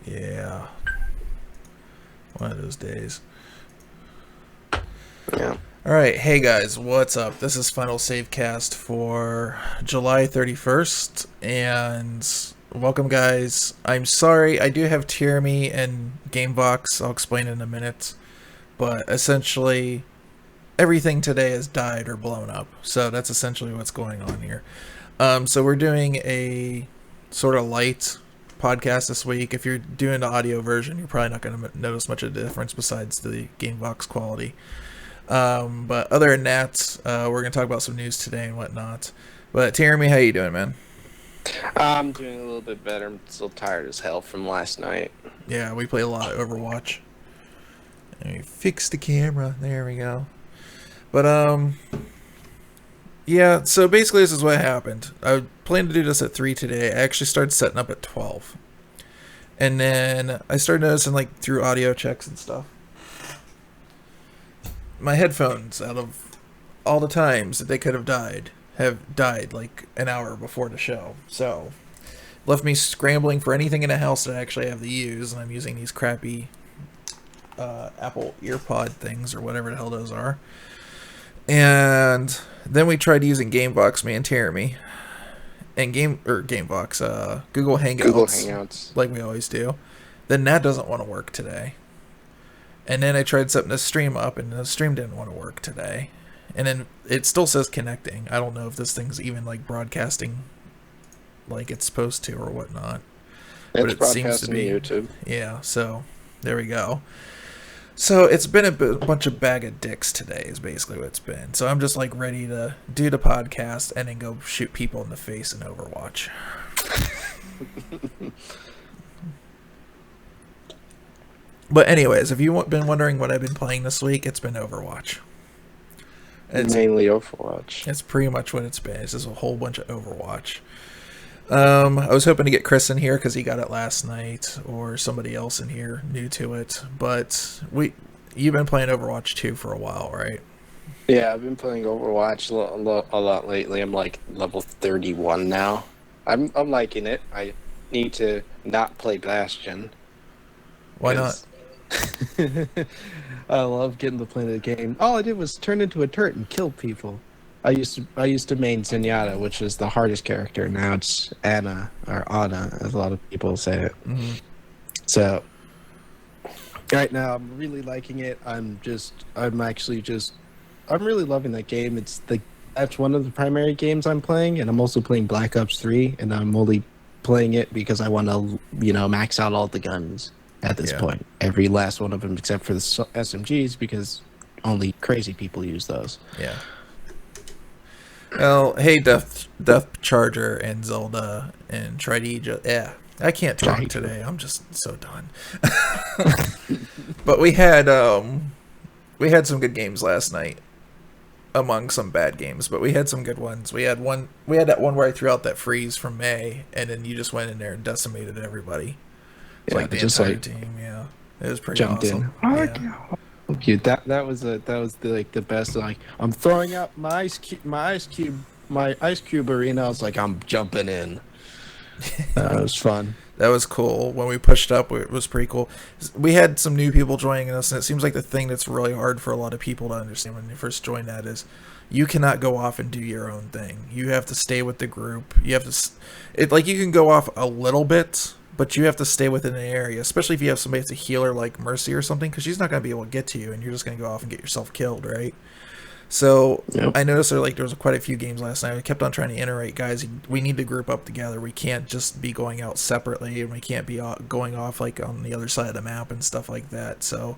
Yeah. One of those days. Yeah. Alright, hey guys, what's up? This is Final Savecast for July 31st, and welcome guys. I'm sorry, I do have Tyranny and Gamebox, I'll explain in a minute, but essentially everything today has died or blown up, so that's essentially what's going on here. So we're doing a sort of light podcast this week. If you're doing the audio version, you're probably not going to notice much of a difference besides the Gamebox quality. But other than that, we're going to talk about some news today and whatnot. But Jeremy, how you doing, man? I'm doing a little bit better. I'm still tired as hell from last night. Yeah, we play a lot of Overwatch. And we fix the camera. There we go. But, yeah, so basically this is what happened. I planned to do this at 3 today. I actually started setting up at 12. And then I started noticing, like, through audio checks and stuff, my headphones, out of all the times that they could have died like an hour before the show. So, left me scrambling for anything in the house that I actually have to use, and I'm using these crappy Apple EarPod things, or whatever the hell those are. And then we tried using Gamebox, me and Jeremy, and Gamebox, Google Hangouts, like we always do. Then that doesn't want to work today. And then I tried setting the stream up, and the stream didn't want to work today. And then it still says connecting. I don't know if this thing's even like broadcasting like it's supposed to or whatnot. But it seems to be YouTube. Yeah, so there we go. So it's been a bunch of bag of dicks today is basically what it's been. So I'm just like ready to do the podcast and then go shoot people in the face in Overwatch. But anyways, if you've been wondering what I've been playing this week, it's been Overwatch. It's mainly Overwatch. It's pretty much what it's been. It's just a whole bunch of Overwatch. I was hoping to get Chris in here because he got it last night, or somebody else in here new to it. But you've been playing Overwatch 2 for a while, right? Yeah, I've been playing Overwatch a lot lately. I'm like level 31 now. I'm liking it. I need to not play Bastion. Why not? I love getting to play the game. All I did was turn into a turret and kill people. I used to main Zenyatta, which is the hardest character. Now it's Anna, or Ana, as a lot of people say it. Mm-hmm. So right now I'm really liking it. I'm really loving that game. That's one of the primary games I'm playing, and I'm also playing Black Ops 3, and I'm only playing it because I want to, max out all the guns. At this point, every last one of them except for the SMGs, because only crazy people use those. Yeah. Well, hey, Death Charger and Zelda and Tridija. Yeah, I can't talk today. I'm just so done. But we had some good games last night, among some bad games. But we had some good ones. We had that one where I threw out that freeze from May, and then you just went in there and decimated everybody. Like the entire team, yeah. It was pretty awesome. Yeah. Cute. That was the best. Like, I'm throwing out my ice cube arena. I was like, I'm jumping in. That was fun. That was cool. When we pushed up, it was pretty cool. We had some new people joining us, and it seems like the thing that's really hard for a lot of people to understand when they first join that is you cannot go off and do your own thing. You have to stay with the group. You have to. You can go off a little bit, but you have to stay within an area, especially if you have somebody that's a healer like Mercy or something, because she's not going to be able to get to you, and you're just going to go off and get yourself killed, right? So yep. I noticed there was quite a few games last night. I kept on trying to iterate, guys, we need to group up together. We can't just be going out separately, and we can't be going off like on the other side of the map and stuff like that. So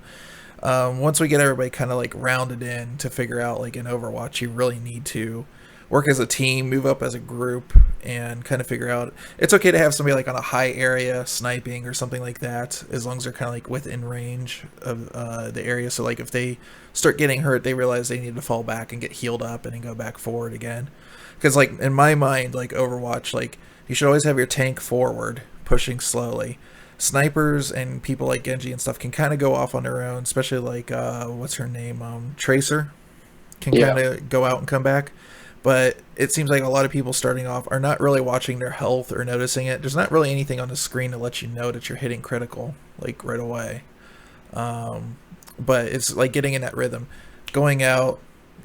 once we get everybody kind of like rounded in to figure out like in Overwatch, you really need to work as a team, move up as a group, and kind of figure out. It's okay to have somebody like on a high area sniping or something like that, as long as they're kind of like within range of the area. So like if they start getting hurt, they realize they need to fall back and get healed up and then go back forward again. Because like in my mind, like Overwatch, like you should always have your tank forward, pushing slowly. Snipers and people like Genji and stuff can kind of go off on their own, especially like what's her name, Tracer, can kind of go out and come back. But it seems like a lot of people starting off are not really watching their health or noticing it. There's not really anything on the screen to let you know that you're hitting critical, like right away. But it's like getting in that rhythm, going out,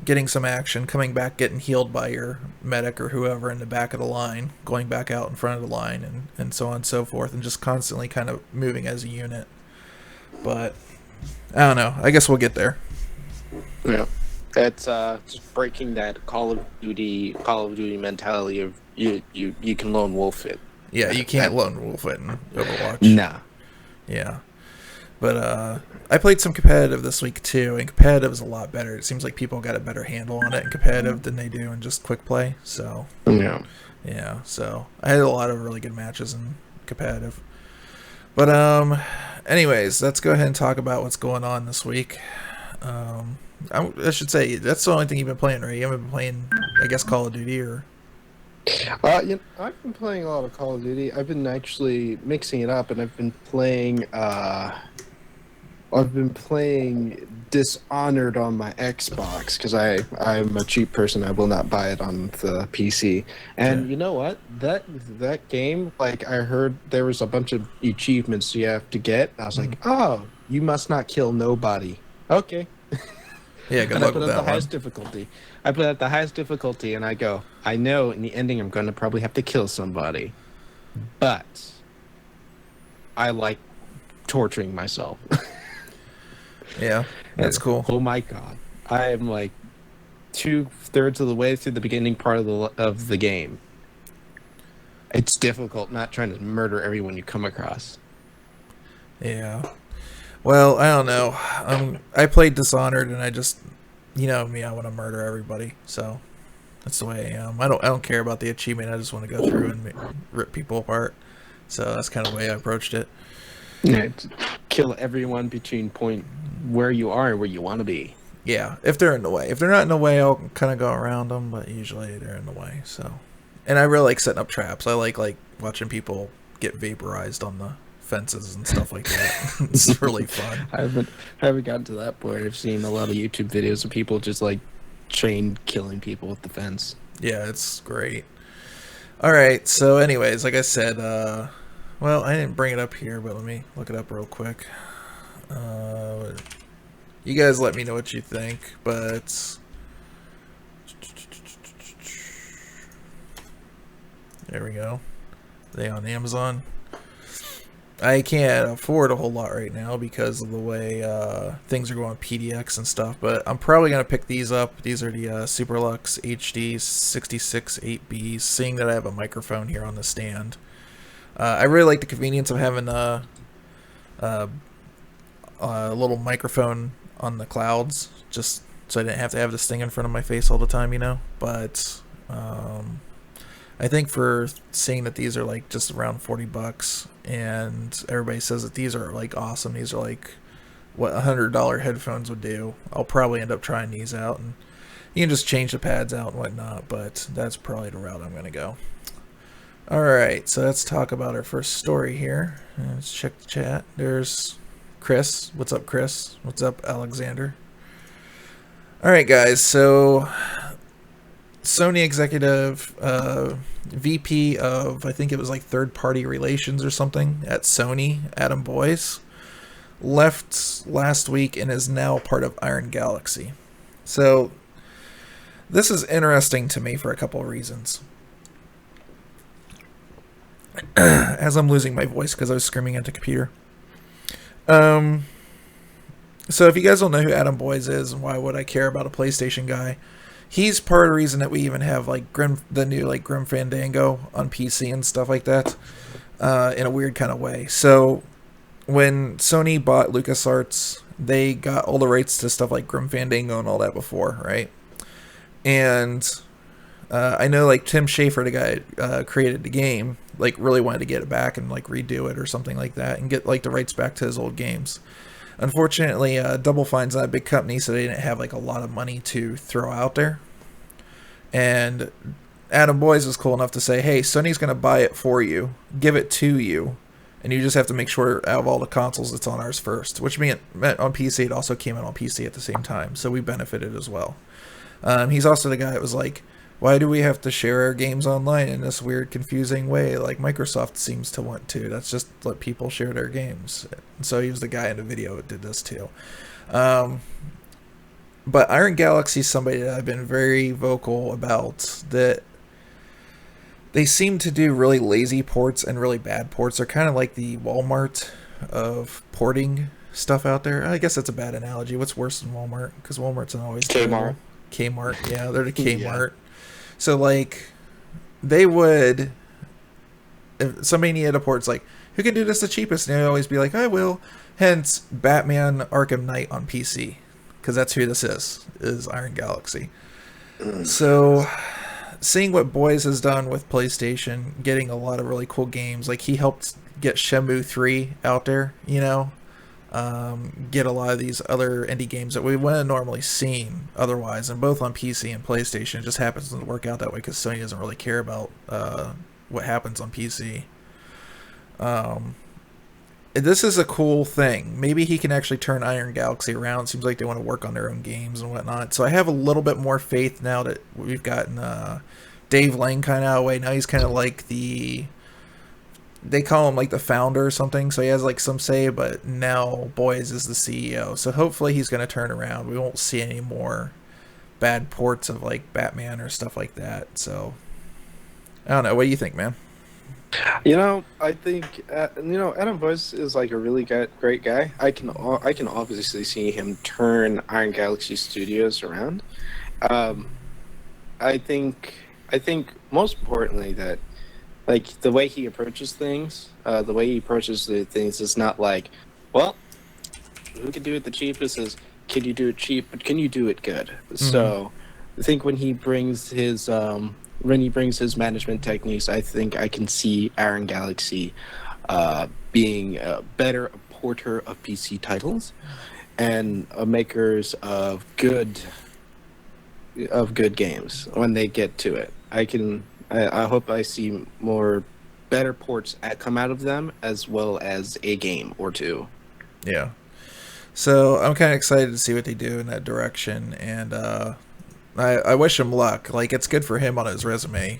getting some action, coming back, getting healed by your medic or whoever in the back of the line, going back out in front of the line, and so on and so forth, and just constantly kind of moving as a unit. But I don't know. I guess we'll get there. Yeah. It's just breaking that Call of Duty mentality of you can lone wolf it. Yeah, you can't lone wolf it in Overwatch. Nah. Yeah. But I played some competitive this week too, and competitive is a lot better. It seems like people got a better handle on it in competitive than they do in just quick play. So yeah. So I had a lot of really good matches in competitive. But anyways, let's go ahead and talk about what's going on this week. I should say that's the only thing you've been playing, right? You haven't been playing, I guess, Call of Duty or. I've been playing a lot of Call of Duty. I've been actually mixing it up, and I've been playing Dishonored on my Xbox because I'm a cheap person. I will not buy it on the PC. And you know what? That game, like I heard there was a bunch of achievements you have to get. I was like, oh, you must not kill nobody. Okay. Yeah, good And luck I put with it at that the one. highest difficulty. I put it at the highest difficulty, and I go, I know in the ending I'm going to probably have to kill somebody, but I like torturing myself. Yeah, that's cool. Oh my god, I am like 2/3 of the way through the beginning part of the game. It's difficult not trying to murder everyone you come across. Yeah. Well, I don't know. I played Dishonored, and I just, you know me, I want to murder everybody. So that's the way I am. I don't care about the achievement. I just want to go through and rip people apart. So that's kind of the way I approached it. Yeah, to kill everyone between point where you are and where you want to be. Yeah, if they're in the way. If they're not in the way, I'll kind of go around them, but usually they're in the way. So, and I really like setting up traps. I like watching people get vaporized on the fences and stuff like that. It's really fun. I haven't gotten to that point. I've seen a lot of YouTube videos of people just like trained killing people with the fence. Yeah, it's great. All right, so anyways, like I said, well, I didn't bring it up here, but let me look it up real quick. You guys let me know what you think, but there we go. Are they on Amazon? I can't afford a whole lot right now because of the way things are going PDX and stuff, but I'm probably going to pick these up. These are the Superlux HD 66 8Bs, seeing that I have a microphone here on the stand. I really like the convenience of having a little microphone on the clouds, just so I didn't have to have this thing in front of my face all the time, you know? But I think for seeing that these are like just around $40, and everybody says that these are like awesome, these are like what $100 headphones would do, I'll probably end up trying these out, and you can just change the pads out and whatnot, but that's probably the route I'm going to go. Alright, so let's talk about our first story here. Let's check the chat. There's Chris. What's up, Chris? What's up, Alexander? Alright, guys, so Sony executive, VP of, I think it was like third-party relations or something at Sony, Adam Boyce, left last week and is now part of Iron Galaxy. So this is interesting to me for a couple of reasons. As I'm losing my voice because I was screaming at the computer. So if you guys don't know who Adam Boyce is and why would I care about a PlayStation guy, he's part of the reason that we even have like the new like Grim Fandango on PC and stuff like that, in a weird kind of way. So when Sony bought LucasArts, they got all the rights to stuff like Grim Fandango and all that before, right? And I know like Tim Schafer, the guy created the game, like really wanted to get it back and like redo it or something like that and get like the rights back to his old games. Unfortunately, Double Fine's not a big company, so they didn't have like a lot of money to throw out there. And Adam Boyce was cool enough to say, hey, Sony's going to buy it for you, give it to you, and you just have to make sure out of all the consoles it's on ours first, which meant on PC, it also came out on PC at the same time, so we benefited as well. He's also the guy that was like, Why do we have to share our games online in this weird, confusing way like Microsoft seems to want to? That's just let people share their games. So he was the guy in the video that did this too. But Iron Galaxy is somebody that I've been very vocal about, that they seem to do really lazy ports and really bad ports. They're kind of like the Walmart of porting stuff out there. I guess that's a bad analogy. What's worse than Walmart? Because Walmart's not always Kmart. Kmart, yeah, they're the Kmart. Yeah. So like, they would, if somebody needed a port, it's like, who can do this the cheapest? And they'd always be like, I will. Hence, Batman Arkham Knight on PC, because that's who this is Iron Galaxy. So, seeing what Boys has done with PlayStation, getting a lot of really cool games, like he helped get Shenmue 3 out there, you know, get a lot of these other indie games that we wouldn't have normally seen otherwise, and both on PC and PlayStation. It just happens to work out that way because Sony doesn't really care about what happens on PC. This is a cool thing. Maybe he can actually turn Iron Galaxy around. Seems like they want to work on their own games and whatnot. So I have a little bit more faith now that we've gotten Dave Lang kind of out of the way. Now he's kind of like they call him like the founder or something. So he has like some say, but now Boys is the CEO. So hopefully he's going to turn around. We won't see any more bad ports of like Batman or stuff like that. So I don't know. What do you think, man? I think Adam Boyce is like a really great guy. I can obviously see him turn Iron Galaxy Studios around. I think most importantly that like the way he approaches things, is not like, well, who can do it the cheapest? Is can you do it cheap, but can you do it good? Mm-hmm. So I think when he brings his management techniques, I think I can see Iron Galaxy being a better porter of PC titles and makers of good games when they get to it. I hope I see more better ports come out of them, as well as a game or two. Yeah. So I'm kind of excited to see what they do in that direction, and I wish him luck. Like, it's good for him on his resume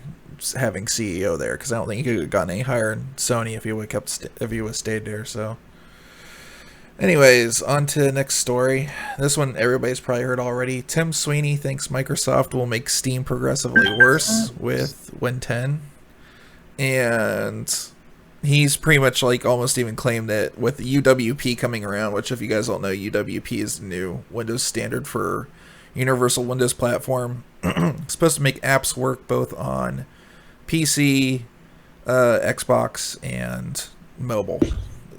having CEO there, because I don't think he could have gotten any higher in Sony if he would have stayed there. So, anyways, on to the next story. This one everybody's probably heard already. Tim Sweeney thinks Microsoft will make Steam progressively worse with Win 10, and he's pretty much like almost even claimed that with UWP coming around, which if you guys don't know, UWP is the new Windows standard for Universal Windows Platform. It's supposed to make apps work both on PC, Xbox, and mobile,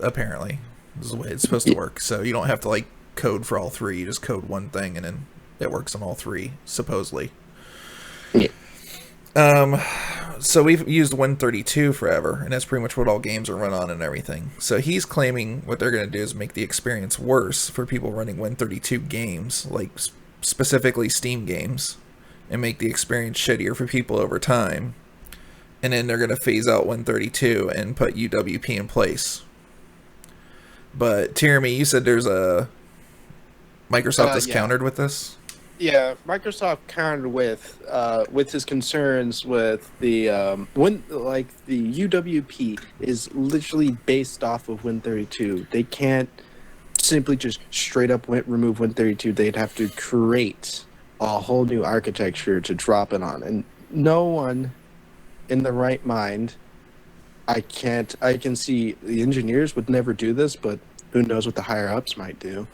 apparently. This is the way it's supposed to work. So you don't have to like code for all three. You just code one thing and then it works on all three, supposedly. Yeah. So we've used Win32 forever, and that's pretty much what all games are run on and everything. So he's claiming what they're going to do is make the experience worse for people running Win32 games, like specifically Steam games, and make the experience shittier for people over time. And then they're going to phase out Win32 and put UWP in place. But Jeremy, you said there's a Microsoft has countered with this? Yeah, Microsoft countered with his concerns with the the UWP is literally based off of Win32. They can't simply just straight up remove Win32. They'd have to create a whole new architecture to drop it on, and no one in the right mind. I can see the engineers would never do this, but who knows what the higher ups might do.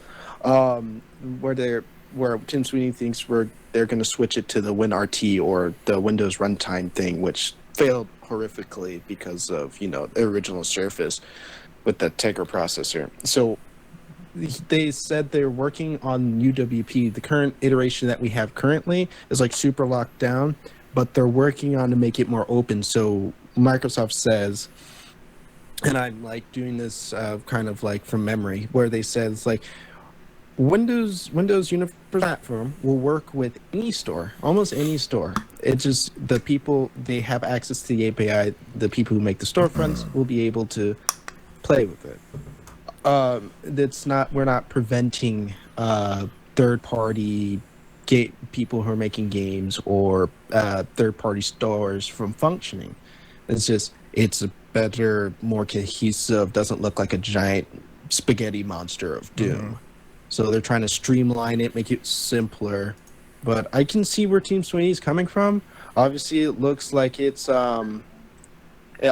Where Tim Sweeney thinks they're going to switch it to the WinRT or the Windows Runtime thing, which failed horrifically because of the original Surface with the Tegra processor. So they said they're working on UWP. The current iteration that we have currently is like super locked down, but they're working on to make it more open. So Microsoft says, and I'm like doing this kind of like from memory, where they said it's like Windows Universal Platform will work with any store, almost any store. It's just the people, they have access to the API. The people who make the storefronts will be able to play with it. We're not preventing third-party people who are making games or third-party stores from functioning. It's a better, more cohesive, doesn't look like a giant spaghetti monster of doom. So they're trying to streamline it, make it simpler. But I can see where Team Sweeney's coming from. Obviously, it looks like it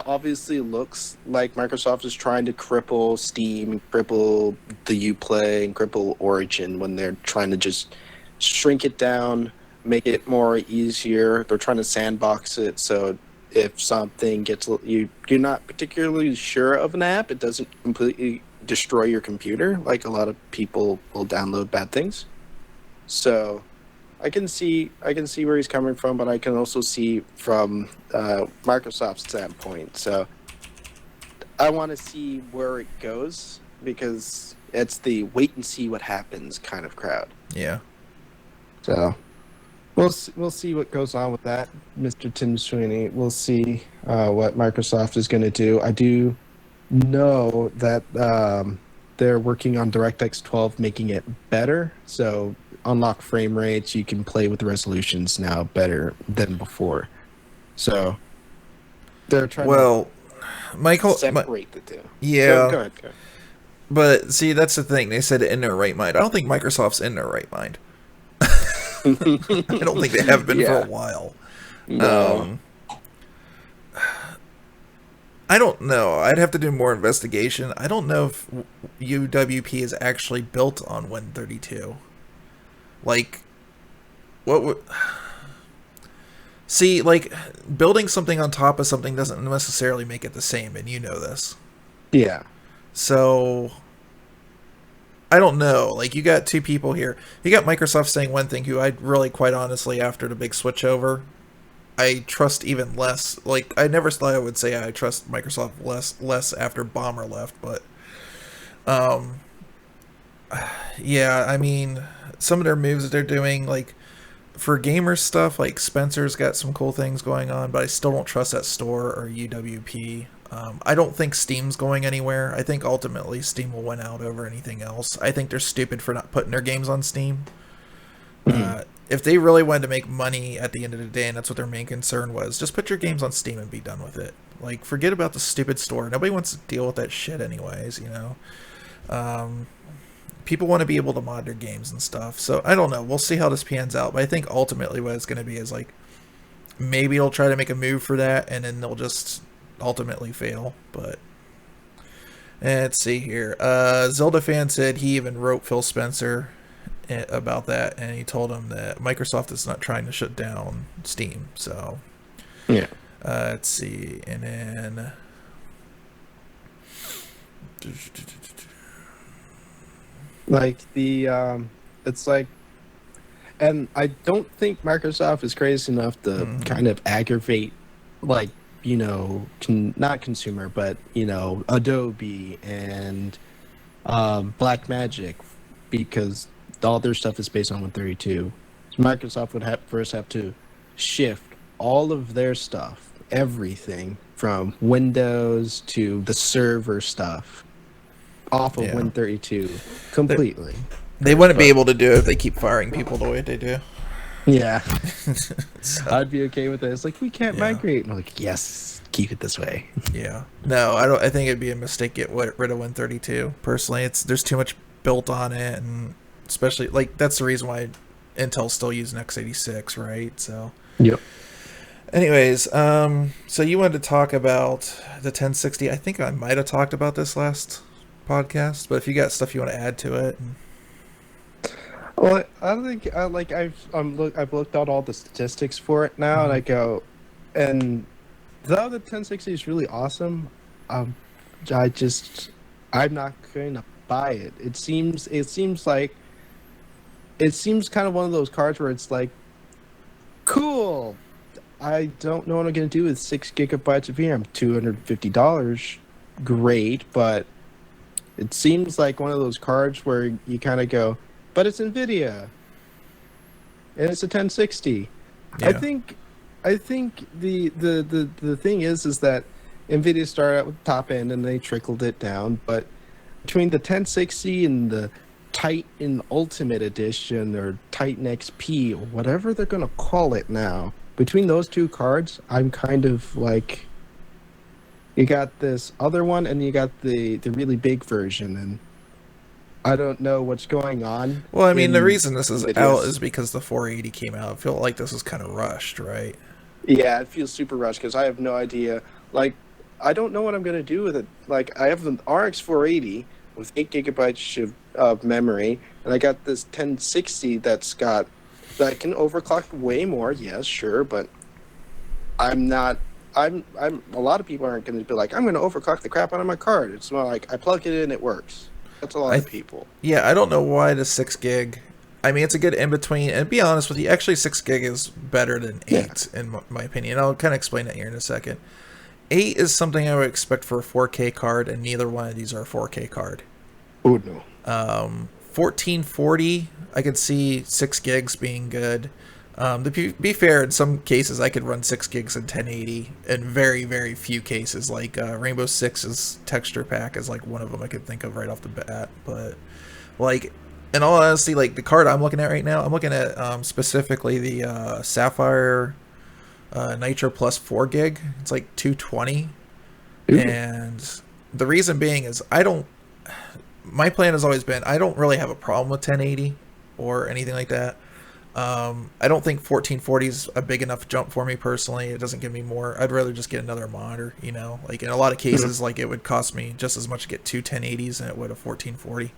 obviously looks like Microsoft is trying to cripple Steam, cripple the Uplay, and cripple Origin when they're trying to just shrink it down, make it more easier. They're trying to sandbox it, so if something you're not particularly sure of an app, it doesn't completely destroy your computer like a lot of people will download bad things. So I can see where he's coming from, but I can also see from Microsoft's standpoint. So I want to see where it goes because it's the wait and see what happens kind of crowd. Yeah. So we'll see what goes on with that, Mr. Tim Sweeney. We'll see what Microsoft is going to do. I do know that they're working on DirectX 12, making it better. So unlock frame rates, you can play with the resolutions now better than before. So they're trying Michael, separate the two. Yeah. Go ahead. But see, that's the thing. They said in their right mind. I don't think Microsoft's in their right mind. I don't think they have been for a while. No. I don't know. I'd have to do more investigation. I don't know if UWP is actually built on Win32. Like, what would... See, like, building something on top of something doesn't necessarily make it the same, and you know this. Yeah. So, I don't know. Like, you got two people here. You got Microsoft saying one thing, who I really, quite honestly, after the big switchover, I trust even less. Like, I never thought I would say I trust Microsoft less after Bomber left, but, yeah, I mean, some of their moves that they're doing, like, for gamer stuff, like, Spencer's got some cool things going on, but I still don't trust that store or UWP. I don't think Steam's going anywhere. I think ultimately Steam will win out over anything else. I think they're stupid for not putting their games on Steam. If they really wanted to make money at the end of the day, and that's what their main concern was, just put your games on Steam and be done with it. Like, forget about the stupid store. Nobody wants to deal with that shit anyways, you know? People want to be able to mod their games and stuff. So, I don't know. We'll see how this pans out. But I think ultimately what it's going to be is, like, maybe they'll try to make a move for that, and then they'll just ultimately fail. But let's see here. Zelda fan said he even wrote Phil Spencer about that, and he told him that Microsoft is not trying to shut down Steam. So yeah. Let's see, and then like it's like, and I don't think Microsoft is crazy enough to kind of aggravate, like, you know, not consumer, but, you know, Adobe and Blackmagic, because all their stuff is based on Win32. So Microsoft would first have to shift all of their stuff, everything from Windows to the server stuff, off of Win32 completely. They wouldn't be able to do it if they keep firing people the way they do. Yeah. So, I'd be okay with it. It's like, we can't migrate. And I'm like, yes, keep it this way. yeah. No, I don't. I think it'd be a mistake to get rid of Win32. Personally, there's too much built on it, and especially, like, that's the reason why Intel's still using x86, right? So. Yep. Anyways, so you wanted to talk about the 1060. I think I might have talked about this last podcast, but if you got stuff you want to add to it. Well, I think I've looked at all the statistics for it now, and I go, and though the 1060 is really awesome, I'm not going to buy it. It seems kind of one of those cards where it's like, cool, I don't know what I'm going to do with 6 gigabytes of VRAM. $250, great, but it seems like one of those cards where you kind of go, but it's NVIDIA, and it's a 1060. Yeah. I think the thing is that NVIDIA started out with the top end and they trickled it down, but between the 1060 and the Titan Ultimate Edition or Titan XP or whatever they're gonna call it now. Between those two cards, I'm kind of like, you got this other one and you got the really big version, and I don't know what's going on. Well, I mean, the in reason this is videos. out is because the 480 came out. I feel like this is kind of rushed, right? Yeah, it feels super rushed because I have no idea. Like, I don't know what I'm gonna do with it. Like, I have an RX 480 with 8 GB of memory, and I got this 1060 that can overclock way more. Yes, sure, but I'm not. I'm. A lot of people aren't gonna be like, I'm gonna overclock the crap out of my card. It's more like I plug it in, it works. That's a lot of people. Yeah, I don't know why the 6 gig. I mean, it's a good in between. And to be honest with you, actually 6 gig is better than 8 in my opinion. I'll kind of explain that here in a second. 8 is something I would expect for a 4K card, and neither one of these are a 4K card. Oh no. 1440, I could see 6 gigs being good. To be fair, in some cases I could run 6 gigs in 1080. In very, very few cases, like Rainbow Six's texture pack is like one of them I could think of right off the bat. But like, in all honesty, like the card I'm looking at right now, I'm looking at specifically the Sapphire Nitro Plus 4 gig. It's like 220, and the reason being is my plan has always been I don't really have a problem with 1080 or anything like that. I don't think 1440 is a big enough jump for me personally. It doesn't give me more. I'd rather just get another monitor, you know. Like in a lot of cases, like it would cost me just as much to get two 1080s than it would a 1440.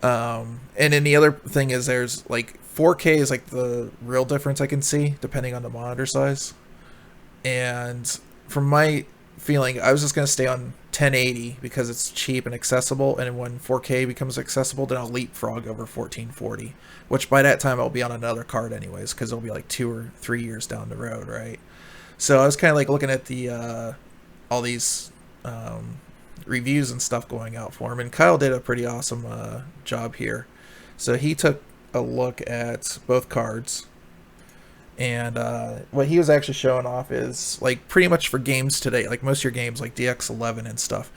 And then the other thing is there's like 4K is like the real difference I can see depending on the monitor size. And from my feeling, I was just going to stay on 1080 because it's cheap and accessible, and when 4K becomes accessible, then I'll leapfrog over 1440, which by that time I'll be on another card anyways, because it'll be like 2 or 3 years down the road, right? So I was kind of like looking at the all these reviews and stuff going out for him, and Kyle did a pretty awesome job here. So he took a look at both cards, and what he was actually showing off is like pretty much for games today, like most of your games like DX11 and stuff,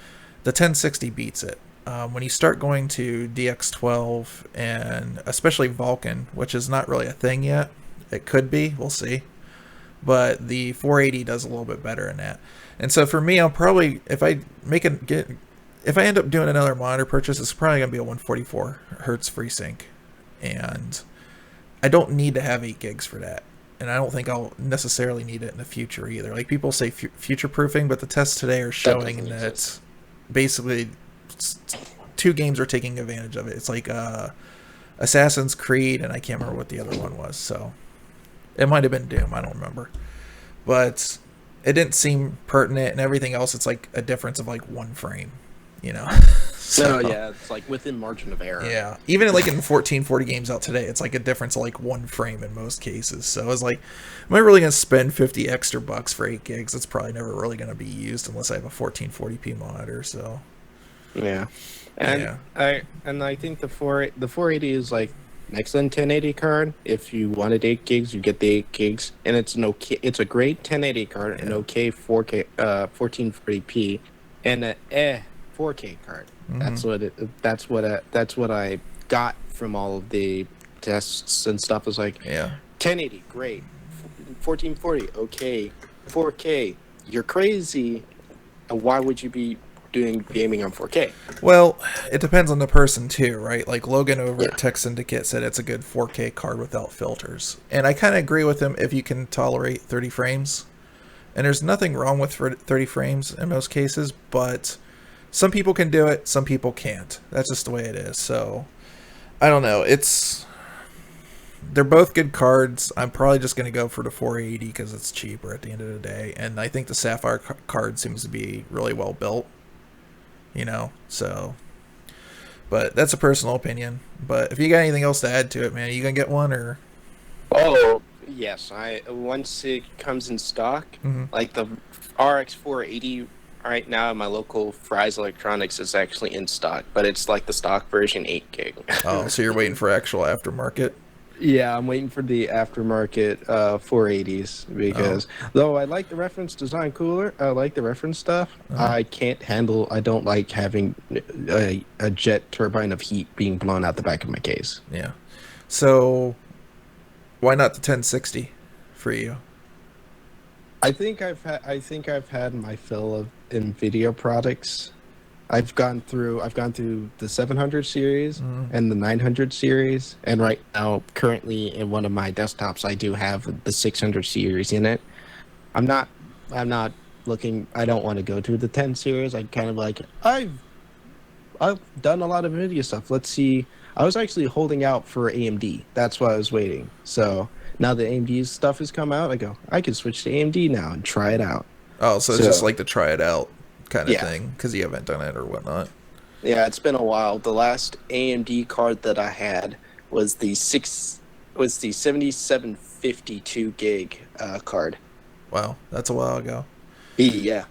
the 1060 beats it. When you start going to DX12 and especially Vulkan, which is not really a thing yet, it could be, we'll see, but the 480 does a little bit better in that. And so for me, I'll probably, if I end up doing another monitor purchase, it's probably gonna be a 144 hertz FreeSync, and I don't need to have 8 gigs for that. And I don't think I'll necessarily need it in the future either. Like people say future proofing, but the tests today are showing that basically 2 games are taking advantage of it. It's like Assassin's Creed, and I can't remember what the other one was. So it might have been Doom. I don't remember. But it didn't seem pertinent, and everything else, it's like a difference of like 1 frame, you know? So yeah, it's like within margin of error. Yeah, even like in 1440 games out today, it's like a difference of like 1 frame in most cases. So I was like, am I really gonna spend 50 extra bucks for 8 gigs? It's probably never really gonna be used unless I have a 1440p monitor. So yeah, and yeah. I think the 480 is like an excellent 1080 card. If you wanted 8 gigs, you get the 8 gigs, and it's it's a great 1080 card, an okay 4K 1440p, and a 4K card. Mm-hmm. That's what I got from all of the tests and stuff. Is like, Yeah. 1080 great, 1440 okay, 4K you're crazy. Why would you be doing gaming on 4K? Well, it depends on the person too, right? Like Logan over at Tech Syndicate said it's a good 4K card without filters, and I kind of agree with him if you can tolerate 30 frames. And there's nothing wrong with 30 frames in most cases, but some people can do it, some people can't. That's just the way it is. So, I don't know. They're both good cards. I'm probably just going to go for the 480 because it's cheaper at the end of the day. And I think the Sapphire card seems to be really well built. You know, so. But that's a personal opinion. But if you got anything else to add to it, man, are you going to get one or? Oh, yes. Once it comes in stock, like the RX 480 right now at my local Fry's Electronics is actually in stock, but it's like the stock version 8 gig. Oh, so you're waiting for actual aftermarket? Yeah, I'm waiting for the aftermarket 480s because though I like the reference design cooler, I like the reference stuff. Uh, I don't like having a jet turbine of heat being blown out the back of my case. yeah. So why not the 1060 for you? I think I've had my fill of Nvidia products. I've gone through the 700 series Mm, and the 900 series, and right now currently in one of my desktops I do have the 600 series in it. I'm not I'm not looking I don't want to go to the 10 series. I kind of like I've done a lot of Nvidia stuff. Let's see. I was actually holding out for AMD. That's why I was waiting. So now the AMD stuff has come out, I go, I can switch to AMD now and try it out. oh, so it's just So like to try it out kind of yeah. thing because you haven't done it or whatnot. Yeah, it's been a while. The last AMD card that I had was the 7752 gig card. Wow, that's a while ago. Yeah.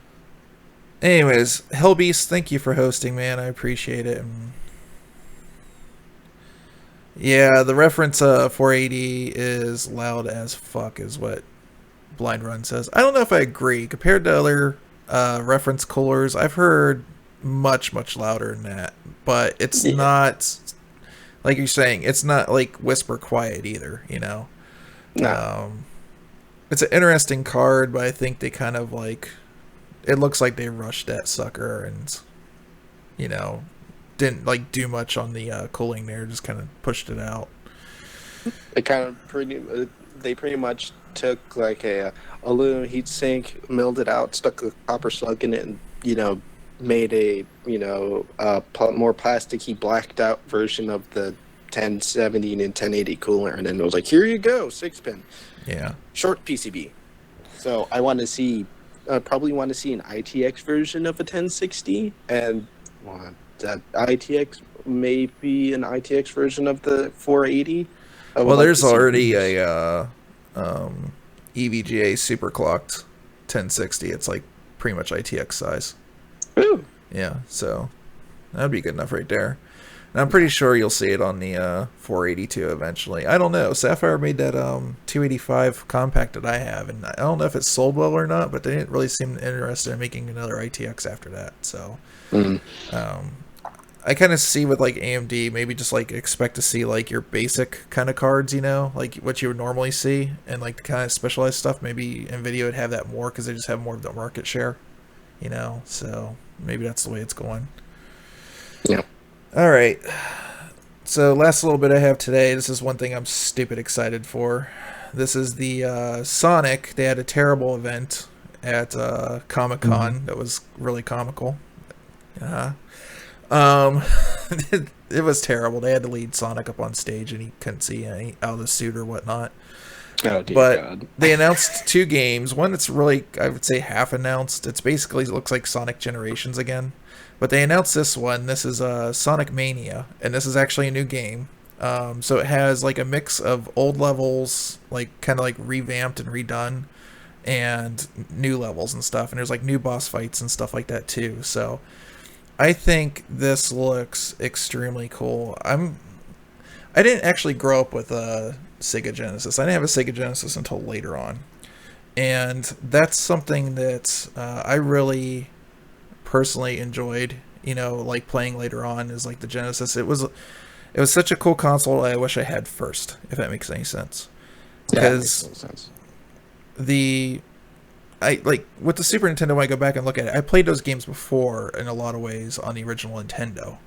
Anyways, Hellbeast, thank you for hosting, man. I appreciate it. And yeah, the reference 480 is loud as fuck, is what Blind Run says. I don't know if I agree. Compared to other reference coolers, I've heard much louder than that. But it's Yeah. not, like you're saying, it's not like whisper quiet either, you know? No. It's an interesting card, but I think they kind of like, it looks like they rushed that sucker and, you know, didn't like do much on the cooling there, just kind of pushed it out. They pretty much took like a aluminum heat sink, milled it out, stuck a copper slug in it, and made a more plasticky blacked out version of the 1070 and 1080 cooler, and then it was like, here you go, 6-pin Yeah. short PCB. So I probably want to see an ITX version of a 1060, and that ITX maybe an ITX version of the 480. I would Well, like there's to see already these. EVGA super clocked 1060. It's like pretty much ITX size. Ooh. Yeah, so that'd be good enough right there. And I'm pretty sure you'll see it on the 482 eventually. I don't know. Sapphire made that 285 compact that I have, and I don't know if it sold well or not, but they didn't really seem interested in making another ITX after that. So Mm. um, I kind of see with like AMD, maybe just like expect to see like your basic kind of cards, you know, like what you would normally see, and like the kind of specialized stuff. Maybe Nvidia would have that more because they just have more of the market share, you know. So maybe that's the way it's going. Yeah. All right. So last little bit I have today. This is one thing I'm stupid excited for. This is the Sonic. They had a terrible event at Comic-Con that was really comical. Uh, um, it was terrible. They had to lead Sonic up on stage, and he couldn't see any out of the suit or whatnot. Oh dear But God. they announced two games. One that's really, I would say, half announced. It's basically looks like Sonic Generations again. But they announced this one. This is Sonic Mania, and this is actually a new game. So it has like a mix of old levels, like kind of like revamped and redone, and new levels and stuff. And there's like new boss fights and stuff like that too. So I think this looks extremely cool. I didn't actually grow up with a Sega Genesis. I didn't have a Sega Genesis until later on, and that's something that I really personally enjoyed. You know, like playing later on is like the Genesis. It was such a cool console. I wish I had first, if that makes any sense. Yeah, that makes Because total sense. I like with the Super Nintendo. When I go back and look at it, I played those games before in a lot of ways on the original Nintendo,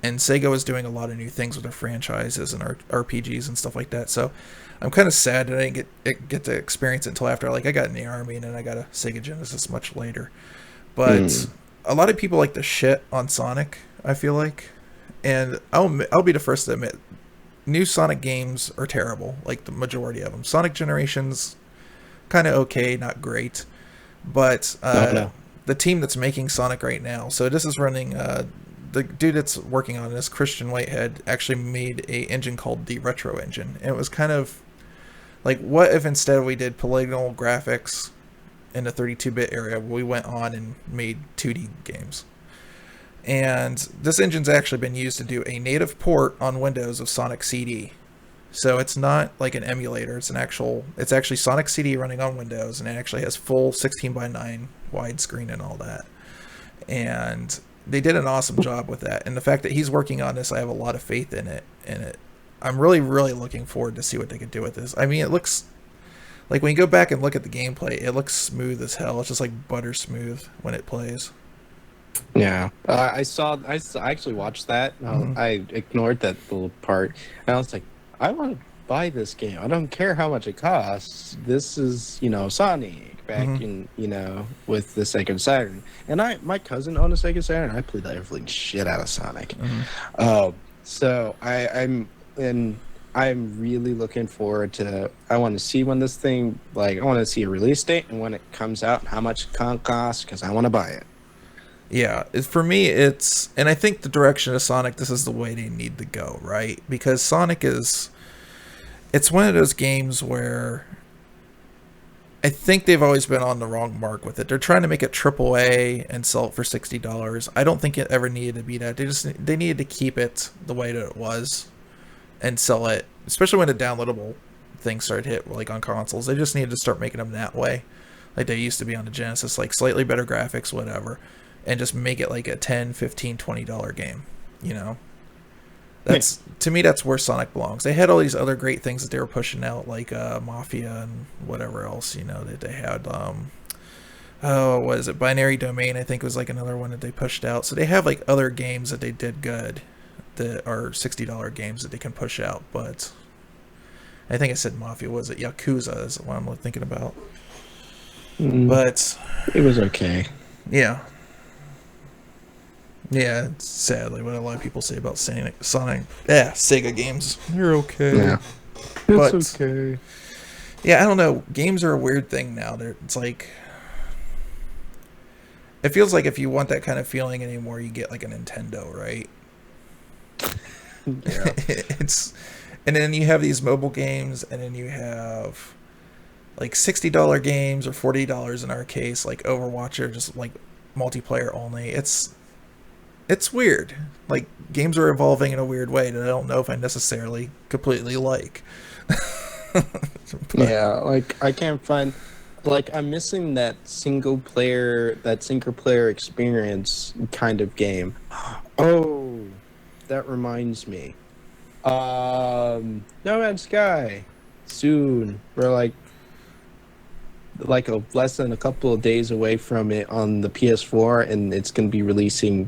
and Sega was doing a lot of new things with their franchises and RPGs and stuff like that. So I'm kind of sad that I didn't get to experience it until after I got in the army, and then I got a Sega Genesis much later. But a lot of people like the shit on Sonic, I feel like, and I'll be the first to admit, new Sonic games are terrible. Like the majority of them. Sonic Generations, kind of okay, not great, but Oh no. the team that's making Sonic right now. So this is running. The dude that's working on this, Christian Whitehead, actually made a engine called the Retro Engine. And it was kind of like, what if instead we did polygonal graphics in the 32-bit area, we went on and made 2D games. And this engine's actually been used to do a native port on Windows of Sonic CD. So it's not like an emulator. It's actually Sonic CD running on Windows, and it actually has full 16:9 widescreen and all that. And they did an awesome job with that. And the fact that he's working on this, I have a lot of faith in it. I'm really, really looking forward to see what they could do with this. I mean, it looks like when you go back and look at the gameplay, it looks smooth as hell. It's just like butter smooth when it plays. Yeah, I actually watched that. I ignored that little part, and I was like, I want to buy this game. I don't care how much it costs. This is, Sonic back in, with the Sega Saturn. And my cousin owned a Sega Saturn. I played the everything shit out of Sonic. So I'm really looking forward to. I want to see when this thing, I want to see a release date and when it comes out and how much it costs, because I want to buy it. Yeah, for me, and I think the direction of Sonic, this is the way they need to go, right? Because Sonic it's one of those games where I think they've always been on the wrong mark with it. They're trying to make it AAA and sell it for $60. I don't think it ever needed to be that. They needed to keep it the way that it was and sell it, especially when the downloadable things started hit, like on consoles. They just needed to start making them that way, like they used to be on the Genesis, like slightly better graphics, whatever. And just make it like a $10, $15, $20 game, To me, that's where Sonic belongs. They had all these other great things that they were pushing out, like Mafia and whatever else, that they had. What is it? Binary Domain, I think, was like another one that they pushed out. So they have like other games that they did good that are $60 games that they can push out. But I think I said Mafia. Was it Yakuza? Is what I'm thinking about. But it was okay. Yeah. Yeah, it's sadly what a lot of people say about Sega games. They're okay. Yeah, it's okay. Yeah, I don't know. Games are a weird thing now. It's like, it feels like if you want that kind of feeling anymore, you get like a Nintendo, right? Yeah. And then you have these mobile games, and then you have like $60 games or $40 in our case, like Overwatch, or just like multiplayer only. It's weird. Like, games are evolving in a weird way that I don't know if I necessarily completely like. Yeah, like I can't find, I'm missing that single player experience kind of game. Oh, that reminds me. No Man's Sky. Soon. We're like less than a couple of days away from it on the PS4, and it's going to be releasing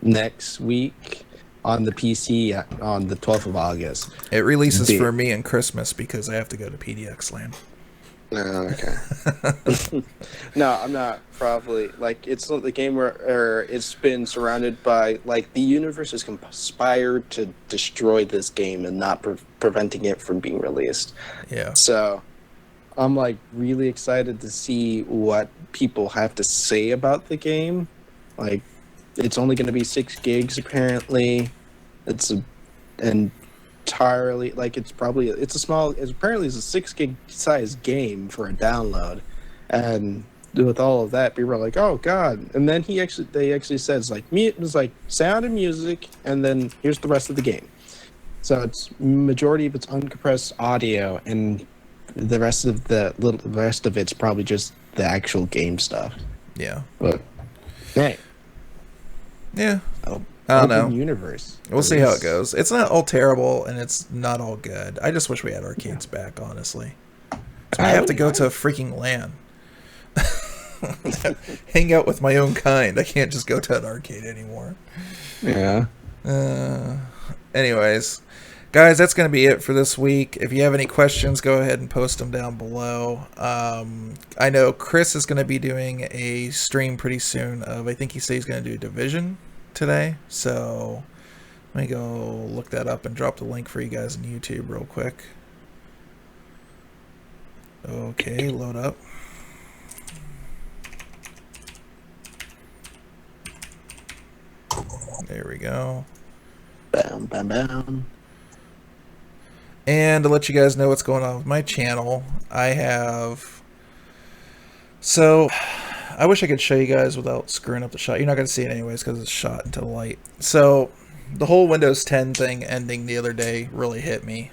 next week on the PC on the 12th of August. It releases for me in Christmas because I have to go to PDX Land. Oh, okay. No, I'm not. Probably it's the game where it's been surrounded by the universe has conspired to destroy this game and not preventing it from being released. Yeah. So I'm really excited to see what people have to say about the game. It's only going to be 6 gigs apparently. It's entirely apparently it's a 6 gig size game for a download, and with all of that, people are like, oh god. And then they actually says it was sound and music, and then here's the rest of the game. So it's majority of it's uncompressed audio, and the rest of it's probably just the actual game stuff. Yeah. But hey. Yeah. I don't know. Universe. We'll see how it goes. It's not all terrible, and it's not all good. I just wish we had arcades back, honestly. I have to go to a freaking LAN. Hang out with my own kind. I can't just go to an arcade anymore. Yeah. Anyways, guys, that's going to be it for this week. If you have any questions, go ahead and post them down below. I know Chris is going to be doing a stream pretty soon of, I think he said he's going to do Division today. So let me go look that up and drop the link for you guys on YouTube real quick. Okay, load up. There we go. bam, bam, bam. And to let you guys know what's going on with my channel, so I wish I could show you guys without screwing up the shot. You're not going to see it anyways because it's shot into the light. So the whole Windows 10 thing ending the other day really hit me.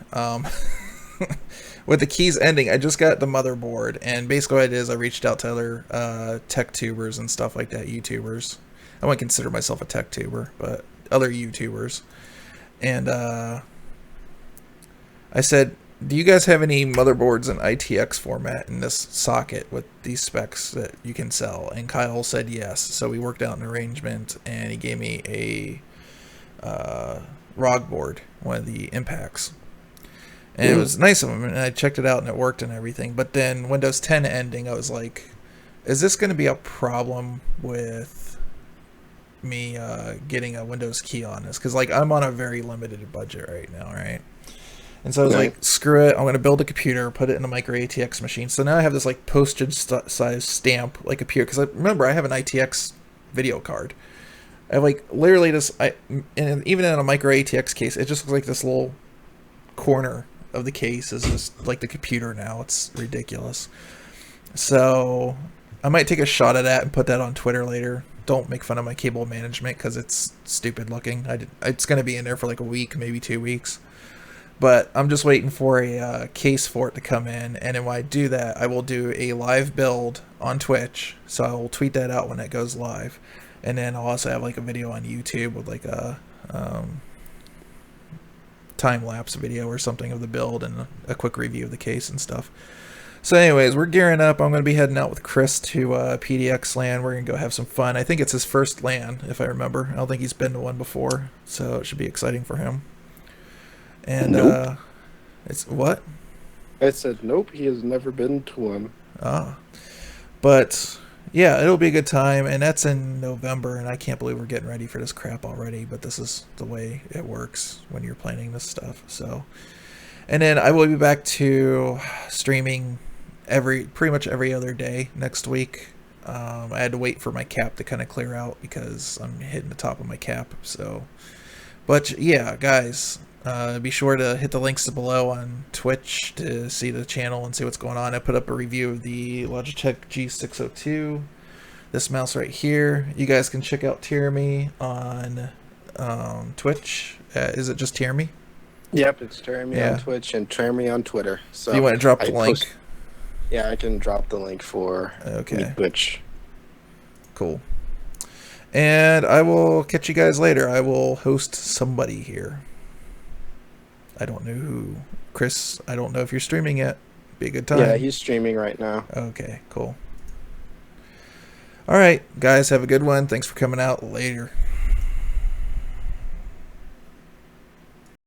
With the keys ending, I just got the motherboard, and basically what I did is I reached out to other tech tubers and stuff like that, YouTubers. I wouldn't consider myself a tech tuber, but other YouTubers. And I said, do you guys have any motherboards in ITX format in this socket with these specs that you can sell? And Kyle said yes. So we worked out an arrangement, and he gave me a ROG board, one of the Impacts. And it was nice of him, and I checked it out, and it worked and everything. But then Windows 10 ending, I was like, is this going to be a problem with me getting a Windows key on this? Because, like, I'm on a very limited budget right now, right? And so I was like, screw it, I'm going to build a computer, put it in a micro ATX machine. So now I have this, like, postage-size stamp, like, computer. Because, remember, I have an ITX video card. I have, like, literally this, and even in a micro ATX case, it just looks like this little corner of the case is just like the computer now. It's ridiculous. So I might take a shot at that and put that on Twitter later. Don't make fun of my cable management because it's stupid looking. It's going to be in there for like a week, maybe 2 weeks. But I'm just waiting for a case for it to come in. And then when I do that, I will do a live build on Twitch. So I will tweet that out when it goes live. And then I'll also have like a video on YouTube with like a time-lapse video or something of the build and a quick review of the case and stuff. So anyways, we're gearing up. I'm going to be heading out with Chris to PDX LAN. We're going to go have some fun. I think it's his first LAN, if I remember. I don't think he's been to one before, so it should be exciting for him. And Nope. it's what? I said nope. He has never been to one. But yeah, it'll be a good time, and that's in November, and I can't believe we're getting ready for this crap already, but this is the way it works when you're planning this stuff. So, and then I will be back to streaming pretty much every other day next week. I had to wait for my cap to kind of clear out because I'm hitting the top of my cap. So, but yeah, guys, be sure to hit the links below on Twitch to see the channel and see what's going on. I put up a review of the Logitech G602, this mouse right here. You guys can check out Tierney on Twitch. Is it just Tierney? Yep, it's Jeremy on Twitch and Jeremy on Twitter. So Do you want to drop the link? Yeah, I can drop the link for Twitch. Cool. And I will catch you guys later. I will host somebody here. I don't know who. Chris, I don't know if you're streaming yet. Be a good time. Yeah, he's streaming right now. Okay, cool. All right, guys, have a good one. Thanks for coming out. Later.